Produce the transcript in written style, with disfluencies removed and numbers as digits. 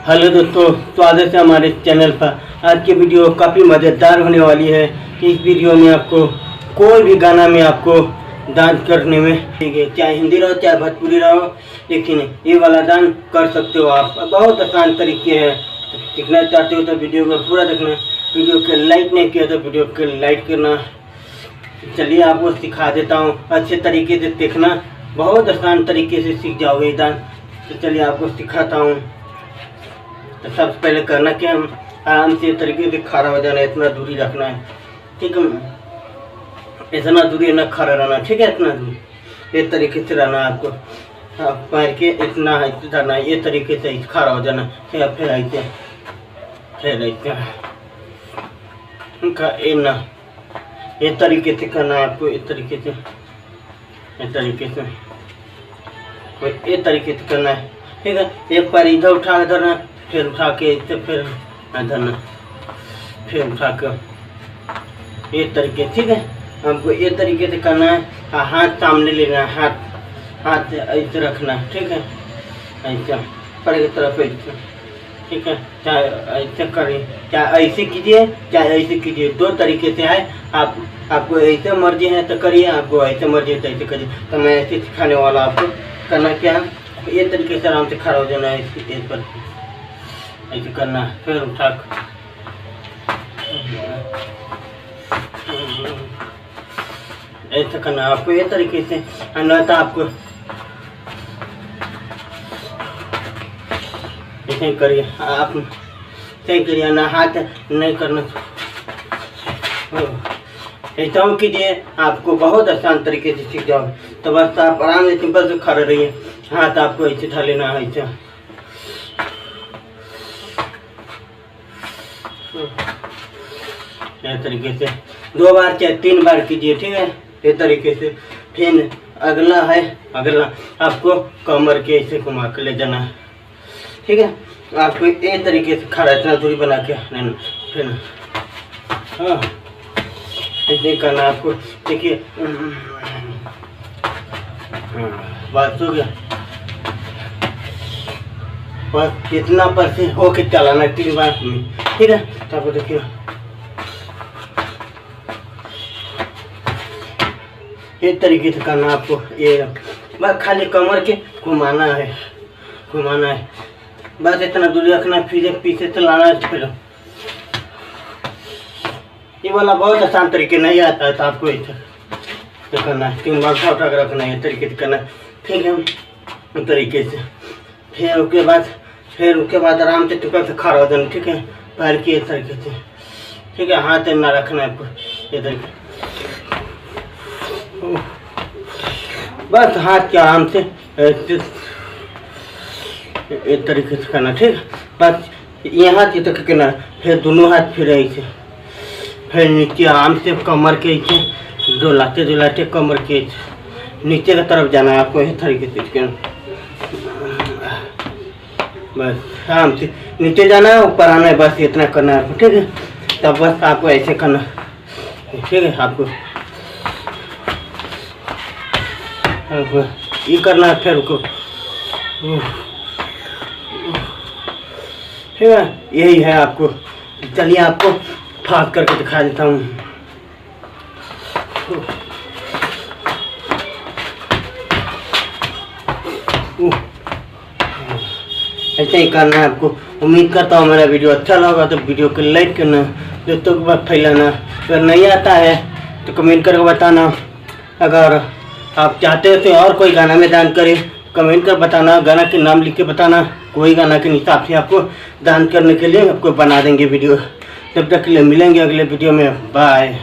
Hello दोस्तों, स्वागत है हमारे चैनल पर। आज की वीडियो काफ़ी मज़ेदार होने वाली है। इस वीडियो में आपको कोई भी गाना में आपको डांस करने में, ठीक है, चाहे हिंदी रहो चाहे भोजपुरी रहो, लेकिन ये वाला डांस कर सकते हो आप। बहुत आसान तरीके हैं। सीखना चाहते हो तो वीडियो को पूरा देखना। वीडियो को लाइक नहीं किया तो वीडियो को लाइक करना। चलिए आपको सिखा देता हूँ, अच्छे तरीके से देखना, बहुत आसान तरीके से सीख जाओगे डांस। तो चलिए आपको सिखाता हूँ। तो सबसे पहले करना क्या, हम आराम से तरीके से खड़ा हो जाना है, इतना दूरी रखना है, ठीक है, इतना दूरी ना खड़ा रहना, ठीक है, इतना दूरी इस तरीके से रहना है आपको। पैर के इतना ऐसे करना है, ये तरीके से खड़ा हो जाना, फिर ऐसे फिर ऐसे ना, ये तरीके से करना है आपको, इस तरीके से, इस तरीके से, ये तरीके से करना है, ठीक है। एक पैर इधर उठा के धरना, फिर उठा के इसे फिर धरना, फिर उठा कर ये तरीके, ठीक है। हमको ये तरीके से करना है। हाथ सामने लेना है, हाथ ऐसे रखना, ठीक है, ऐसा पैर की तरफ ऐसे, ठीक है। चाहे ऐसे करिए, चाहे ऐसे कीजिए, चाहे ऐसे कीजिए, दो तरीके से है। आपको ऐसे मर्जी है तो करिए, आपको ऐसे मर्जी है तो ऐसे करिए। तो मैं ऐसे सिखाने वाला आपको। करना क्या है, ये तरीके से आराम से खड़ा हो जाना है, इस पर ऐसे करना है, फिर उठा ऐसे करना है आपको, ये तरीके से। ना तो आपको ऐसे करिए, आप सही करिए ना, हाथ नहीं करना, ऐसा कीजिए, आपको बहुत आसान तरीके से सीख जाओ। तो बस आप आराम से सिंपल से खड़े रहिए, हाथ आपको ऐसे उठा लेना है, ऐसा इस तरीके से 2 बार चाहे 3 बार कीजिए, ठीक है, इस तरीके से। फिर अगला है, अगला आपको कमर के ऐसे घुमा के ले जाना है, ठीक है। आपको इस तरीके से खड़ा इतना दूरी बना के नहीं, फिर हाँ ऐसे करना आपको, देखिए, बात हो गया। बस कितना पर से होके चलाना 3 बार में, ठीक है। तो आपको देखिए इस तरीके से करना आपको। ये बस खाली कमर के घुमाना है, घुमाना है, बस इतना दूरी रखना, फिर पीछे से लाना है। फिर ये वाला बहुत आसान तरीके नहीं आता है, तो आपको ऐसे तो करना है, 3 बार उठा कर रखना है, तरीके से करना है, ठीक है, उस तरीके से। फिर उसके बाद आराम से टुकड़ा से खड़ा हो जाना, ठीक है, पैर की इस तरीके से, ठीक है। हाथ ना रखना है आपको, ये तरीके, बस हाथ के आराम से एक तरीके से करना, ठीक है। बस यहाँ से तक करना, फिर दोनों हाथ फिर ऐसे, फिर नीचे आराम से कमर के ऐसे डोलाते कमर के नीचे की तरफ जाना है आपको, इस तरीके से। बस आराम से नीचे जाना है, ऊपर आना है, बस इतना करना है आपको, ठीक है। तब बस आपको ऐसे करना, ठीक है। आपको ये करना है, फिर उसको, ठीक है, यही है आपको। चलिए आपको फाँक करके दिखा देता हूँ। ऐसे ही करना है आपको। उम्मीद करता हूँ मेरा वीडियो अच्छा लगा तो वीडियो को लाइक करना, दोस्तों के पास फैलाना। अगर नहीं आता है तो कमेंट करके बताना। अगर आप चाहते हो तो और कोई गाना में डांस करे, कमेंट कर बताना, गाना के नाम लिख के बताना, कोई गाना के हिसाब से आपको डांस करने के लिए आपको बना देंगे वीडियो। तब तक के लिए मिलेंगे अगले वीडियो में, बाय।